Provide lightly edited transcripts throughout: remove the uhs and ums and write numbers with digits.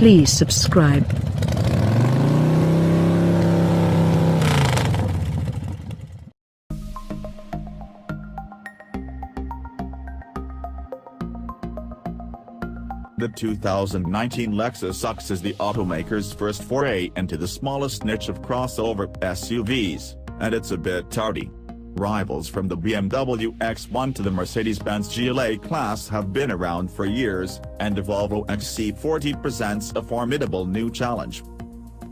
Please subscribe. The 2019 Lexus UX is the automaker's first foray into the smallest niche of crossover SUVs, and it's a bit tardy. Rivals from the BMW X1 to the Mercedes-Benz GLA class have been around for years, and the Volvo XC40 presents a formidable new challenge.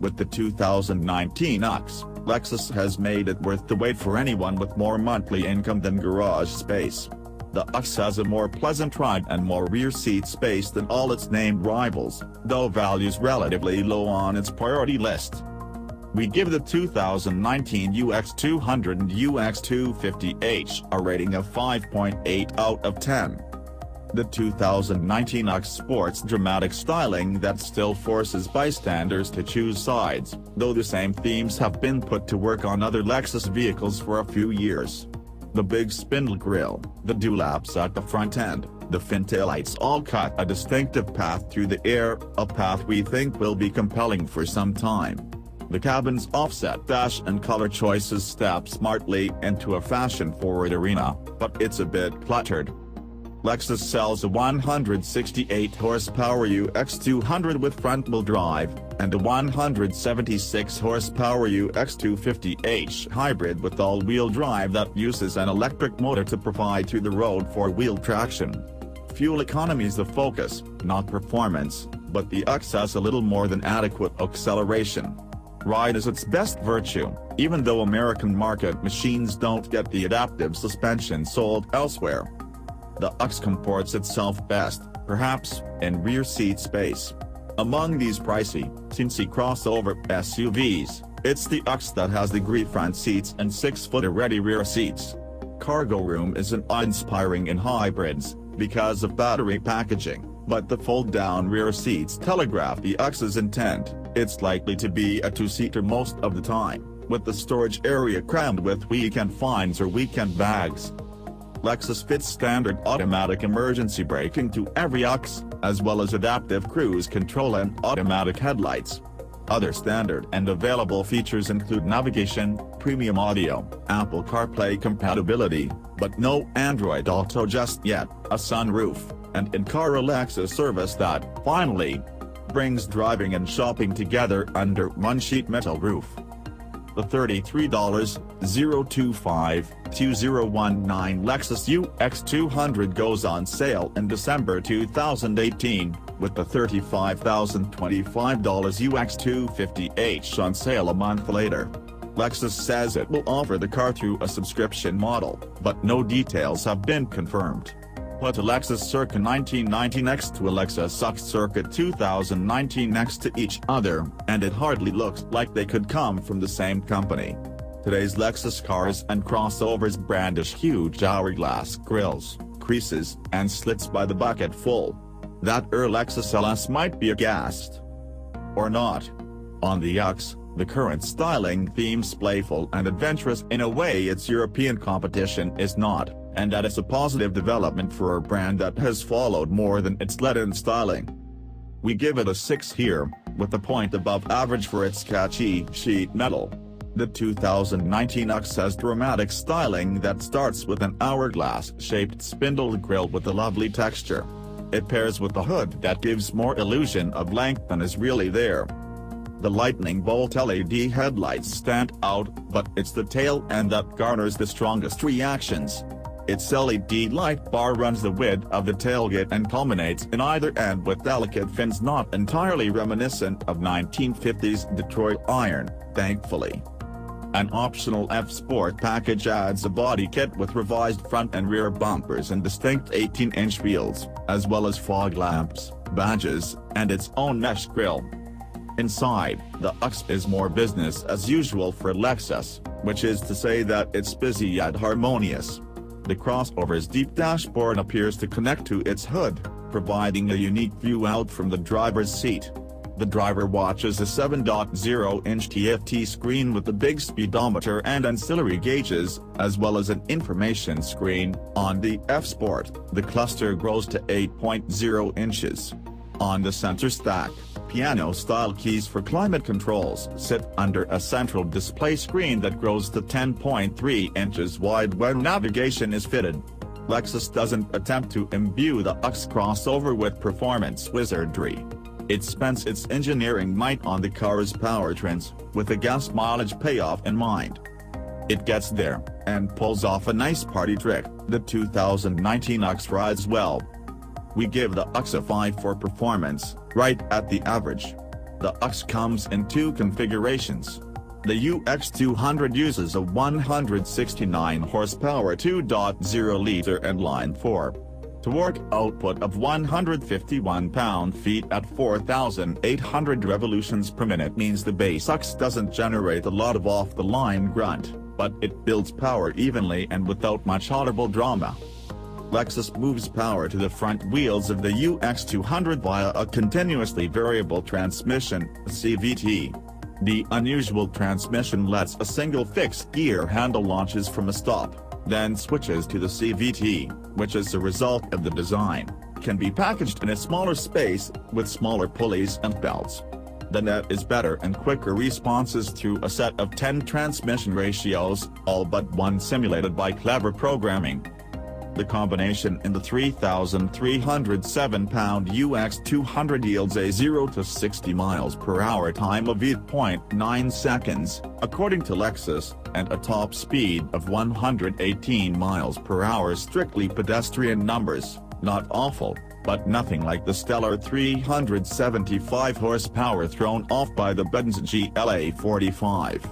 With the 2019 UX, Lexus has made it worth the wait for anyone with more monthly income than garage space. The UX has a more pleasant ride and more rear seat space than all its named rivals, though values relatively low on its priority list. We give the 2019 UX200 and UX250H a rating of 5.8 out of 10. The 2019 UX sports dramatic styling that still forces bystanders to choose sides, though the same themes have been put to work on other Lexus vehicles for a few years. The big spindle grille, the dewlaps at the front end, the fin taillights all cut a distinctive path through the air, a path we think will be compelling for some time. The cabin's offset dash and color choices step smartly into a fashion-forward arena, but it's a bit cluttered. Lexus sells a 168 horsepower UX200 with front-wheel drive, and a 176 horsepower UX250H hybrid with all-wheel drive that uses an electric motor to provide through-the-road four-wheel traction. Fuel economy is the focus, not performance, but the UX has a little more than adequate acceleration. Ride is its best virtue, even though American market machines don't get the adaptive suspension sold elsewhere. The UX comports itself best, perhaps, in rear seat space. Among these pricey, teensy crossover SUVs, it's the UX that has the great front seats and 6-footer ready rear seats. Cargo room isn't awe-inspiring in hybrids, because of battery packaging, but the fold-down rear seats telegraph the UX's intent. It's likely to be a two-seater most of the time, with the storage area crammed with weekend finds or weekend bags. Lexus fits standard automatic emergency braking to every UX, as well as adaptive cruise control and automatic headlights. Other standard and available features include navigation, premium audio, Apple CarPlay compatibility, but no Android Auto just yet, a sunroof, and in-car Lexus service that, finally, brings driving and shopping together under one sheet metal roof. The $33,025,2019 Lexus UX200 goes on sale in December 2018, with the $35,025 UX250H on sale a month later. Lexus says it will offer the car through a subscription model, but no details have been confirmed. Put a Lexus circa 1990 next to a Lexus UX circa 2019 next to each other, and it hardly looks like they could come from the same company. Today's Lexus cars and crossovers brandish huge hourglass grilles, creases, and slits by the bucketful. That Lexus LS might be aghast. Or not. On the UX, the current styling theme's playful and adventurous in a way its European competition is not, and that is a positive development for a brand that has followed more than its lead in styling. We give it a 6 here, with a point above average for its catchy sheet metal. The 2019 UX has dramatic styling that starts with an hourglass-shaped spindle grille with a lovely texture. It pairs with a hood that gives more illusion of length than is really there. The lightning bolt LED headlights stand out, but it's the tail end that garners the strongest reactions. Its LED light bar runs the width of the tailgate and culminates in either end with delicate fins not entirely reminiscent of 1950s Detroit iron, thankfully. An optional F-Sport package adds a body kit with revised front and rear bumpers and distinct 18-inch wheels, as well as fog lamps, badges, and its own mesh grille. Inside, the UX is more business as usual for Lexus, which is to say that it's busy yet harmonious. The crossover's deep dashboard appears to connect to its hood, providing a unique view out from the driver's seat. The driver watches a 7.0-inch TFT screen with a big speedometer and ancillary gauges, as well as an information screen. On the F-Sport, the cluster grows to 8.0 inches. On the center stack, piano-style keys for climate controls sit under a central display screen that grows to 10.3 inches wide when navigation is fitted. Lexus doesn't attempt to imbue the UX crossover with performance wizardry. It spends its engineering might on the car's powertrains, with a gas mileage payoff in mind. It gets there, and pulls off a nice party trick. The 2019 UX rides well. We give the UX a 5 for performance, right at the average. The UX comes in two configurations. The UX200 uses a 169 horsepower 2.0-liter inline-4 torque output of 151 pound-feet at 4,800 revolutions per minute means the base UX doesn't generate a lot of off-the-line grunt, but it builds power evenly and without much audible drama. Lexus moves power to the front wheels of the UX200 via a continuously variable transmission, CVT. The unusual transmission lets a single fixed gear handle launches from a stop, then switches to the CVT, which as a result of the design, can be packaged in a smaller space, with smaller pulleys and belts. The net is better and quicker responses through a set of 10 transmission ratios, all but one simulated by clever programming. The combination in the 3,307-pound UX200 yields a 0 to 60 miles per hour time of 8.9 seconds, according to Lexus, and a top speed of 118 miles per hour. Strictly pedestrian numbers, not awful, but nothing like the stellar 375 horsepower thrown off by the Benz GLA 45.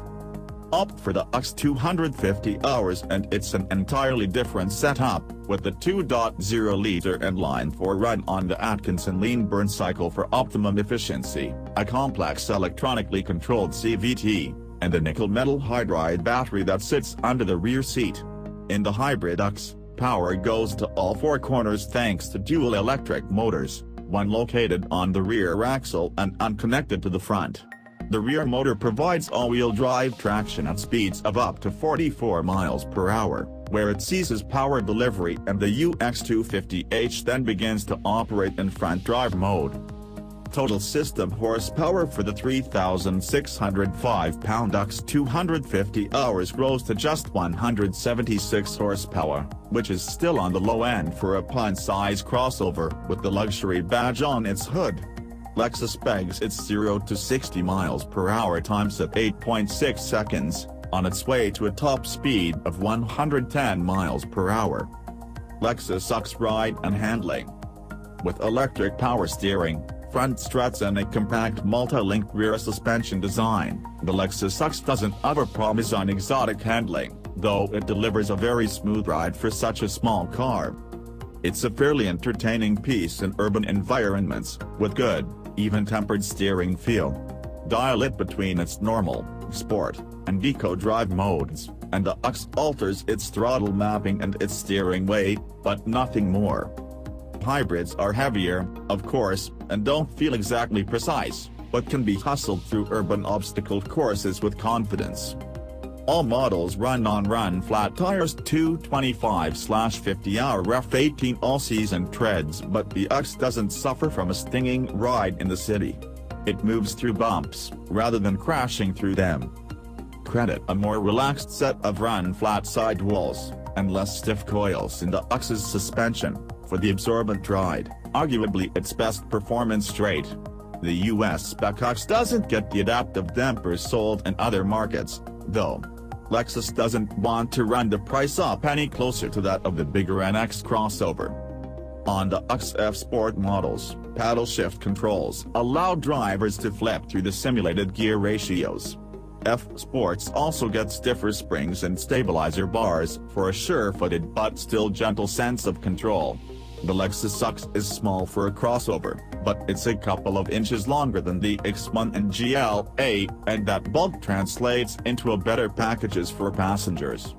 Opt for the UX 250 hours and it's an entirely different setup, with the 2.0-liter inline-4 run on the Atkinson lean burn cycle for optimum efficiency, a complex electronically controlled CVT, and a nickel-metal hydride battery that sits under the rear seat. In the hybrid UX, power goes to all four corners thanks to dual electric motors, one located on the rear axle and unconnected to the front. The rear motor provides all-wheel drive traction at speeds of up to 44 miles per hour, where it ceases power delivery and the UX250H then begins to operate in front drive mode. Total system horsepower for the 3,605-pound UX 250 hours grows to just 176 horsepower, which is still on the low end for a punt-size crossover with the luxury badge on its hood. Lexus pegs its 0 to 60 miles per hour times at 8.6 seconds, on its way to a top speed of 110 miles per hour. Lexus UX ride and handling. With electric power steering, front struts and a compact multi-link rear suspension design, the Lexus UX doesn't overpromise on exotic handling, though it delivers a very smooth ride for such a small car. It's a fairly entertaining piece in urban environments, with good, even-tempered steering feel. Dial it between its normal, sport, and eco drive modes, and the UX alters its throttle mapping and its steering weight, but nothing more. Hybrids are heavier, of course, and don't feel exactly precise, but can be hustled through urban obstacle courses with confidence. All models run on flat tires, 225/50-hour Ref 18 all-season treads, but the UX doesn't suffer from a stinging ride in the city. It moves through bumps, rather than crashing through them. Credit a more relaxed set of flat sidewalls, and less stiff coils in the UX's suspension, for the absorbent ride, arguably its best performance trait. The US spec UX doesn't get the adaptive dampers sold in other markets, though. Lexus doesn't want to run the price up any closer to that of the bigger NX crossover. On the UX F Sport models, paddle shift controls allow drivers to flip through the simulated gear ratios. F Sports also get stiffer springs and stabilizer bars for a sure-footed but still gentle sense of control. The Lexus UX is small for a crossover, but it's a couple of inches longer than the X1 and GLA, and that bulk translates into a better packages for passengers.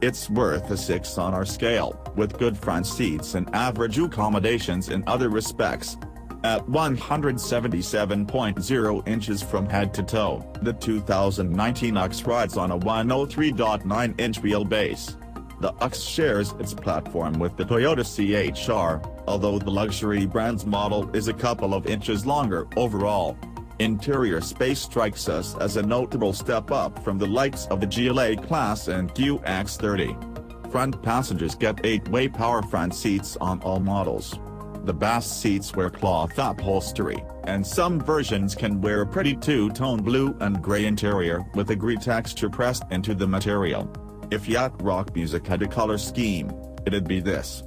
It's worth a 6 on our scale, with good front seats and average accommodations in other respects. At 177.0 inches from head to toe, the 2019 UX rides on a 103.9-inch wheelbase. The UX shares its platform with the Toyota CHR, although the luxury brand's model is a couple of inches longer overall. Interior space strikes us as a notable step up from the likes of the GLA class and QX30. Front passengers get 8-way power front seats on all models. The bass seats wear cloth upholstery, and some versions can wear a pretty two-tone blue and gray interior with a gray texture pressed into the material. If yacht rock music had a color scheme, it'd be this.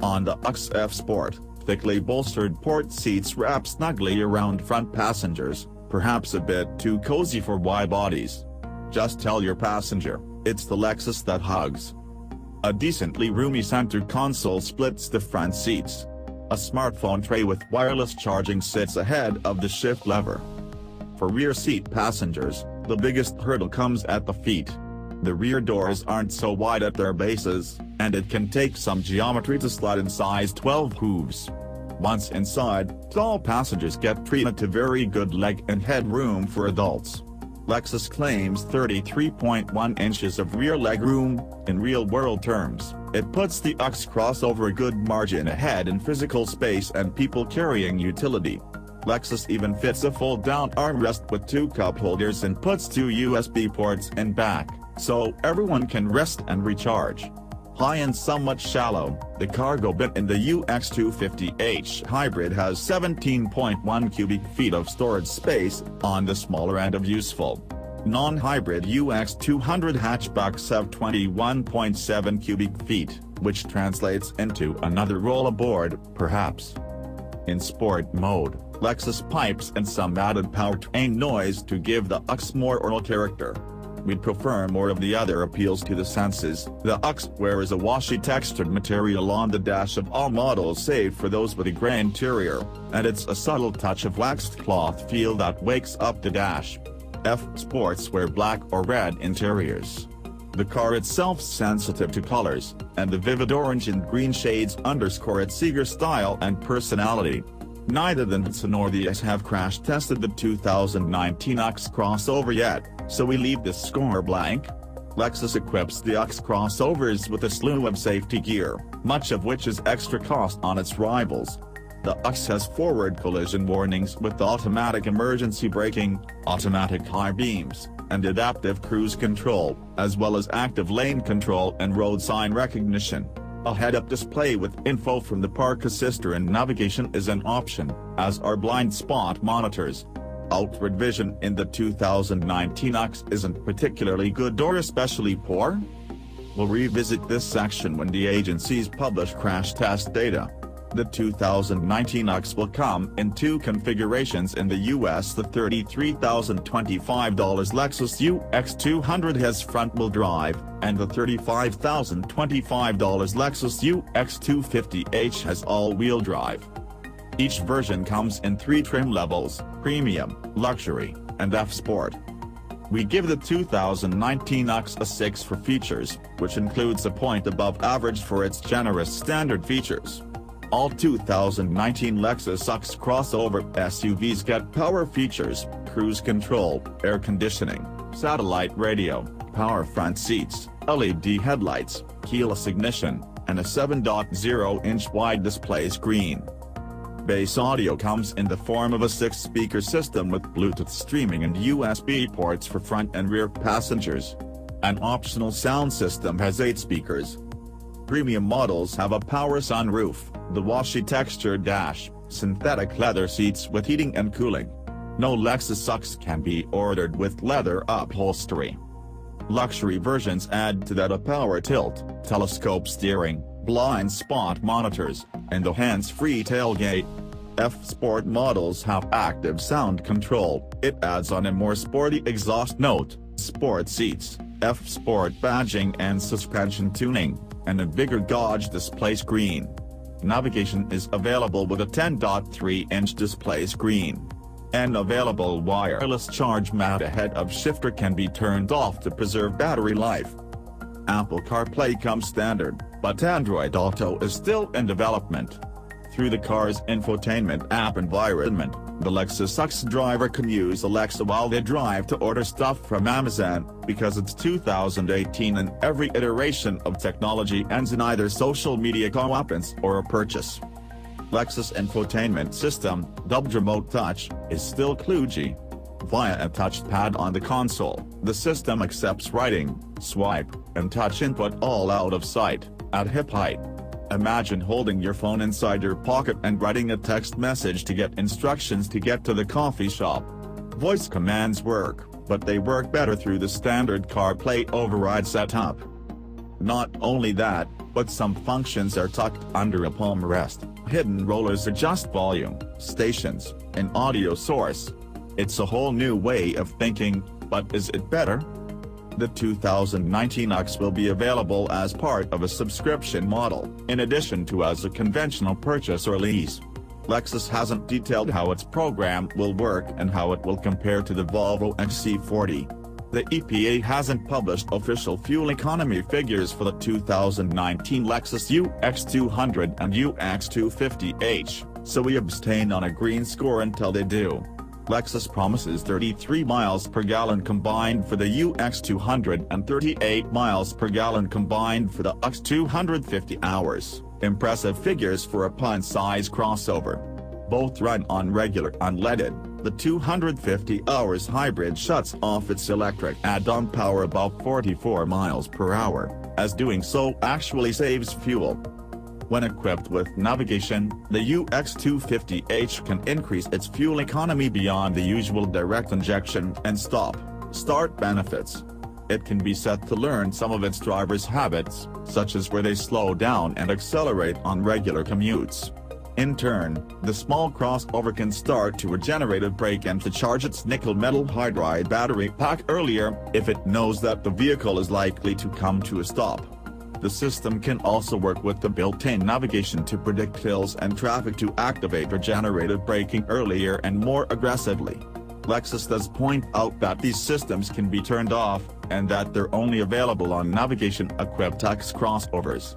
On the UX F Sport, thickly bolstered port seats wrap snugly around front passengers, perhaps a bit too cozy for wide bodies. Just tell your passenger, it's the Lexus that hugs. A decently roomy center console splits the front seats. A smartphone tray with wireless charging sits ahead of the shift lever. For rear seat passengers, the biggest hurdle comes at the feet. The rear doors aren't so wide at their bases, and it can take some geometry to slide in size 12 hooves. Once inside, tall passengers get treated to very good leg and head room for adults. Lexus claims 33.1 inches of rear legroom. In real-world terms, it puts the UX crossover a good margin ahead in physical space and people-carrying utility. Lexus even fits a fold-down armrest with 2 cup holders and puts 2 USB ports in back, so everyone can rest and recharge. High and somewhat shallow, the cargo bin in the UX250H hybrid has 17.1 cubic feet of storage space, on the smaller end of useful. Non-hybrid UX200 hatchbacks have 21.7 cubic feet, which translates into another roll aboard, perhaps. In sport mode, Lexus pipes and some added powertrain noise to give the UX more oral character. We'd prefer more of the other appeals to the senses. The UX wears a washy textured material on the dash of all models save for those with a grey interior, and it's a subtle touch of waxed cloth feel that wakes up the dash. F Sports wear black or red interiors. The car itself's sensitive to colors, and the vivid orange and green shades underscore its eager style and personality. Neither the Nitsa nor the S have crash tested the 2019 UX crossover yet, so we leave this score blank. Lexus equips the UX crossovers with a slew of safety gear, much of which is extra cost on its rivals. The UX has forward collision warnings with automatic emergency braking, automatic high beams, and adaptive cruise control, as well as active lane control and road sign recognition. A head-up display with info from the park assister and navigation is an option, as are blind spot monitors. Outward vision in the 2019 UX isn't particularly good or especially poor? We'll revisit this section when the agencies publish crash test data. The 2019 UX will come in 2 configurations in the US. The $33,025 Lexus UX200 has front-wheel drive, and the $35,025 Lexus UX250H has all-wheel drive. Each version comes in 3 trim levels: Premium, Luxury, and F Sport. We give the 2019 UX a 6 for features, which includes a point above average for its generous standard features. All 2019 Lexus UX crossover SUVs get power features, cruise control, air conditioning, satellite radio, power front seats, LED headlights, keyless ignition, and a 7.0-inch wide display screen. Bass audio comes in the form of a 6-speaker system with Bluetooth streaming and USB ports for front and rear passengers. An optional sound system has 8 speakers. Premium models have a power sunroof, the washy textured dash, synthetic leather seats with heating and cooling. No Lexus UX can be ordered with leather upholstery. Luxury versions add to that a power tilt, telescope steering, blind spot monitors, and a hands-free tailgate. F Sport models have active sound control. It adds on a more sporty exhaust note, sport seats, F Sport badging and suspension tuning, and a bigger gauge display screen. Navigation is available with a 10.3-inch display screen. An available wireless charge mat ahead of shifter can be turned off to preserve battery life. Apple CarPlay comes standard, but Android Auto is still in development. Through the car's infotainment app environment, The Lexus UX driver can use Alexa while they drive to order stuff from Amazon, because it's 2018 and every iteration of technology ends in either social media comments or a purchase. Lexus infotainment system, dubbed Remote Touch, is still kludgy. Via a touchpad on the console, the system accepts writing, swipe, and touch input all out of sight, at hip height. Imagine holding your phone inside your pocket and writing a text message to get instructions to get to the coffee shop. Voice commands work, but they work better through the standard CarPlay override setup. Not only that, but some functions are tucked under a palm rest. Hidden rollers adjust volume, stations, and audio source. It's a whole new way of thinking, but is it better? The 2019 UX will be available as part of a subscription model, in addition to as a conventional purchase or lease. Lexus hasn't detailed how its program will work and how it will compare to the Volvo XC40. The EPA hasn't published official fuel economy figures for the 2019 Lexus UX200 and UX250H, so we abstain on a green score until they do. Lexus promises 33 miles per gallon combined for the UX200 and 38 miles per gallon combined for the UX250 hours, impressive figures for a punt-size crossover. Both run on regular unleaded. The 250 hours hybrid shuts off its electric add-on power about 44 miles per hour, as doing so actually saves fuel. When equipped with navigation, the UX250H can increase its fuel economy beyond the usual direct injection and stop-start benefits. It can be set to learn some of its drivers' habits, such as where they slow down and accelerate on regular commutes. In turn, the small crossover can start to regenerate a brake and to charge its nickel metal hydride battery pack earlier, if it knows that the vehicle is likely to come to a stop. The system can also work with the built-in navigation to predict hills and traffic to activate regenerative braking earlier and more aggressively. Lexus does point out that these systems can be turned off, and that they're only available on navigation-equipped X crossovers.